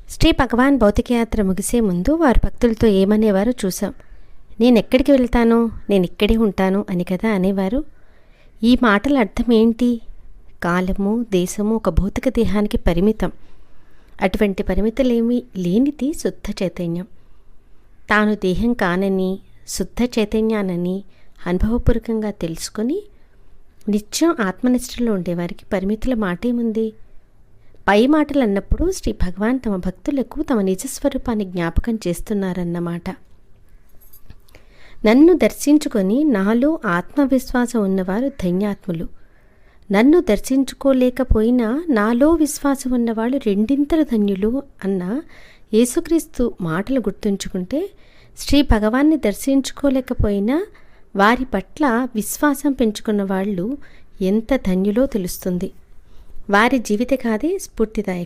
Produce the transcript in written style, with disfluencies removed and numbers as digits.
శ్రీ భగవాన్ భౌతికయాత్ర ముగిసే ముందు వారు భక్తులతో ఏమనేవారో చూసాం. నేనెక్కడికి వెళ్తాను, నేనిక్కడే ఉంటాను అని కదా అనేవారు. ఈ మాటల అర్థం ఏంటి? కాలము, దేశము ఒక భౌతిక దేహానికి పరిమితం. అటువంటి పరిమితులేమీ లేనిది శుద్ధ చైతన్యం. తాను దేహం కానని, శుద్ధ చైతన్యానని అనుభవపూర్వకంగా తెలుసుకొని నిత్యం ఆత్మనిష్టలో ఉండేవారికి పరిమితుల మాటేముంది? పై మాటలు అన్నప్పుడు శ్రీ భగవాన్ తమ భక్తులకు తమ నిజస్వరూపాన్ని జ్ఞాపకం చేస్తున్నారన్నమాట. నన్ను దర్శించుకొని నాలో ఆత్మవిశ్వాసం ఉన్నవారు ధన్యాత్ములు. నన్ను దర్శించుకోలేకపోయినా నాలో విశ్వాసం ఉన్నవాళ్ళు రెండింతలు ధన్యులు అన్న యేసుక్రీస్తు మాటలు గుర్తుంచుకుంటే శ్రీ భగవాన్ని దర్శించుకోలేకపోయినా వారి పట్ల విశ్వాసం పెంచుకున్న వాళ్ళు ఎంత ధన్యులో తెలుస్తుంది. వారి జీవిత గాథే స్ఫూర్తిదాయకం.